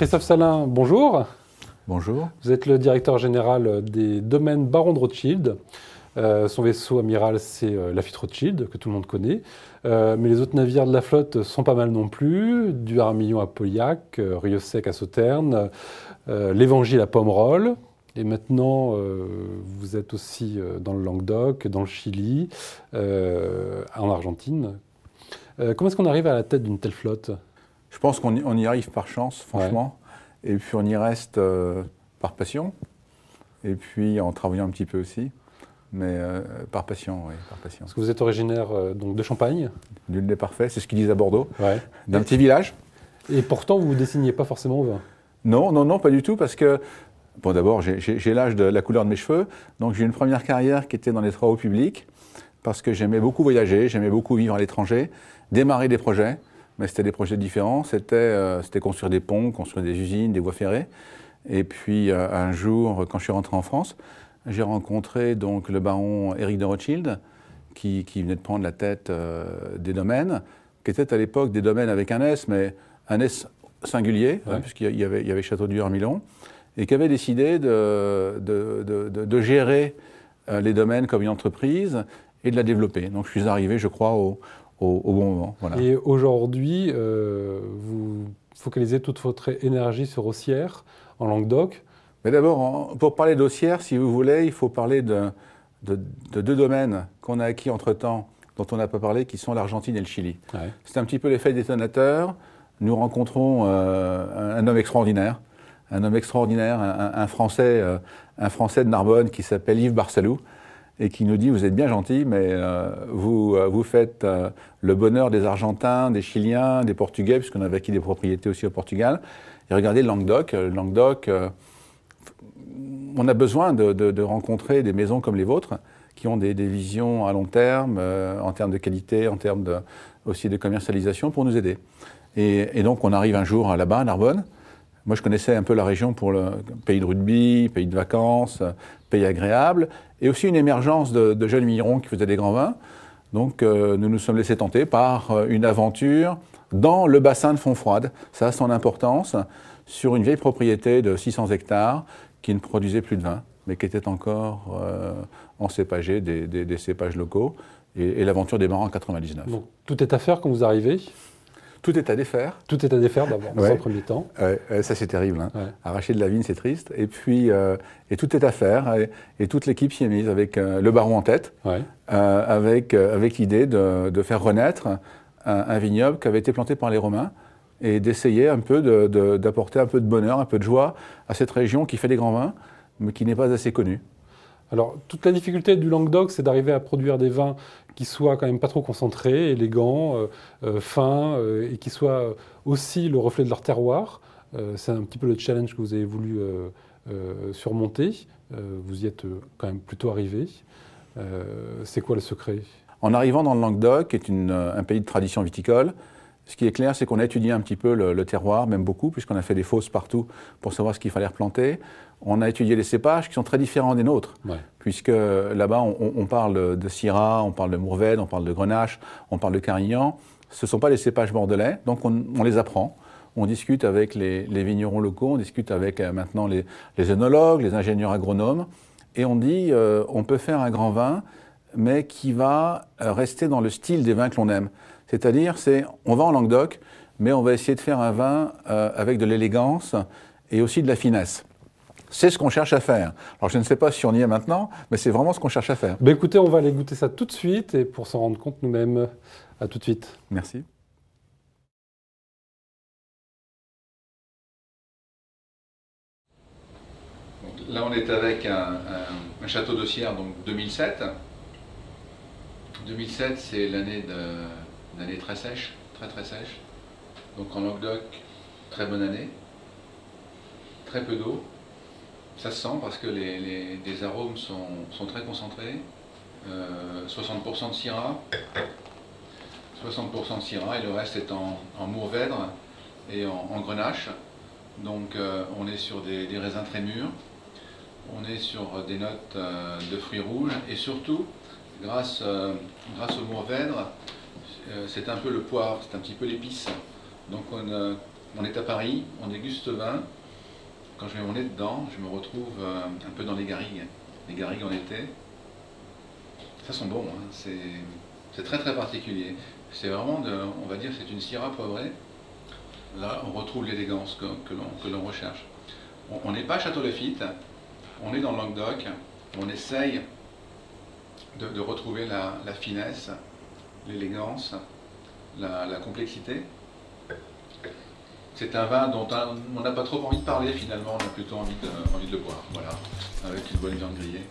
Christophe Salin, bonjour. Bonjour. Vous êtes le directeur général des domaines Baron de Rothschild. Son vaisseau amiral, c'est Lafitte Rothschild, que tout le monde connaît. Mais les autres navires de la flotte sont pas mal non plus. Du Armillon à Pauillac, Rieux-Sec à Sauternes, l'Évangile à Pomerol. Et maintenant, vous êtes aussi dans le Languedoc, dans le Chili, en Argentine. Comment est-ce qu'on arrive à la tête d'une telle flotte ? Je pense qu'on y arrive par chance, franchement. Ouais. Et puis on y reste par passion. Et puis en travaillant un petit peu aussi. Mais par passion, oui, par passion. Parce que vous êtes originaire donc de Champagne. Nul n'est parfait, c'est ce qu'ils disent à Bordeaux. Ouais. D'un petit village. Et pourtant, vous ne vous dessiniez pas forcément au vin. Non, pas du tout, parce que, bon, d'abord, j'ai l'âge de la couleur de mes cheveux. Donc j'ai eu une première carrière qui était dans les travaux publics, parce que j'aimais beaucoup voyager, j'aimais beaucoup vivre à l'étranger, démarrer des projets. Mais c'était des projets différents, c'était construire des ponts, construire des usines, des voies ferrées. Et puis un jour, quand je suis rentré en France, j'ai rencontré donc le baron Éric de Rothschild, qui venait de prendre la tête des domaines, qui était à l'époque des domaines avec un S, mais un S singulier, ouais. Puisqu'il y avait Château-du Armillon, et qui avait décidé de gérer les domaines comme une entreprise et de la développer. Donc je suis arrivé, je crois, au bon moment. Voilà. Et aujourd'hui, vous focalisez toute votre énergie sur Aussières, en Languedoc. Mais d'abord, pour parler d'Aussières, si vous voulez, il faut parler de deux domaines qu'on a acquis entre-temps, dont on n'a pas parlé, qui sont l'Argentine et le Chili. Ouais. C'est un petit peu l'effet détonateur. Nous rencontrons un homme extraordinaire, un Français de Narbonne qui s'appelle Yves Barsalou, et qui nous dit « Vous êtes bien gentil, mais vous faites le bonheur des Argentins, des Chiliens, des Portugais, puisqu'on avait acquis des propriétés aussi au Portugal. Et regardez le Languedoc. Le Languedoc, on a besoin de rencontrer des maisons comme les vôtres, qui ont des visions à long terme, en termes de qualité, en termes aussi de commercialisation, pour nous aider. » Et donc on arrive un jour là-bas, à Narbonne. Moi, je connaissais un peu la région pour le pays de rugby, pays de vacances, pays agréable, et aussi une émergence de jeunes vignerons qui faisaient des grands vins. Donc, nous nous sommes laissés tenter par une aventure dans le bassin de Fontfroide. Ça a son importance, sur une vieille propriété de 600 hectares qui ne produisait plus de vin, mais qui était encore encépagée des cépages locaux. Et l'aventure démarre en 99. Donc, tout est à faire quand vous arrivez ? Tout est à défaire. Tout est à défaire d'abord, dans un premier temps. Ça c'est terrible. Hein. Ouais. Arracher de la vigne, c'est triste. Et puis, et tout est à faire. Et toute l'équipe s'y est mise, avec le baron en tête, ouais. Avec l'idée de faire renaître un vignoble qui avait été planté par les Romains et d'essayer un peu d'apporter un peu de bonheur, un peu de joie à cette région qui fait des grands vins, mais qui n'est pas assez connue. Alors, toute la difficulté du Languedoc, c'est d'arriver à produire des vins qui soient quand même pas trop concentrés, élégants, fins, et qui soient aussi le reflet de leur terroir. C'est un petit peu le challenge que vous avez voulu surmonter. Vous y êtes quand même plutôt arrivé. C'est quoi le secret ? En arrivant dans le Languedoc, qui est un pays de tradition viticole, ce qui est clair, c'est qu'on a étudié un petit peu le terroir, même beaucoup, puisqu'on a fait des fosses partout pour savoir ce qu'il fallait replanter. On a étudié les cépages qui sont très différents des nôtres, ouais. Puisque là-bas, on parle de Syrah, on parle de Mourvèdre, on parle de Grenache, on parle de Carignan. Ce ne sont pas les cépages bordelais, donc on les apprend. On discute avec les vignerons locaux, on discute avec maintenant les œnologues, les ingénieurs agronomes, et on dit on peut faire un grand vin, mais qui va rester dans le style des vins que l'on aime. C'est-à-dire, on va en Languedoc, mais on va essayer de faire un vin avec de l'élégance et aussi de la finesse. C'est ce qu'on cherche à faire. Alors, je ne sais pas si on y est maintenant, mais c'est vraiment ce qu'on cherche à faire. Ben écoutez, on va aller goûter ça tout de suite, et pour s'en rendre compte nous-mêmes, à tout de suite. Merci. Là, on est avec un château d'Aussières, donc 2007. 2007, c'est l'année très sèche, très sèche. Donc en Languedoc, très bonne année, très peu d'eau. Ça se sent parce que les arômes sont très concentrés. 60% de Syrah, 60% de Syrah, et le reste est en Mourvèdre et en Grenache. Donc on est sur des raisins très mûrs, on est sur des notes de fruits rouges, et surtout, grâce au Mourvèdre, c'est un peu le poivre, c'est un petit peu l'épice. Donc On est à Paris, on déguste ce vin. Quand je mets mon nez dedans, je me retrouve un peu dans les garrigues en été. Ça sent bon, hein. C'est très très particulier. C'est vraiment, on va dire, c'est une Syrah poivrée. Là, on retrouve l'élégance que l'on recherche. On n'est pas à Château-Lafite, on est dans le Languedoc, on essaye de retrouver la finesse, l'élégance, la complexité. C'est un vin dont on n'a pas trop envie de parler finalement, on a plutôt envie de le boire, voilà, avec une bonne viande grillée.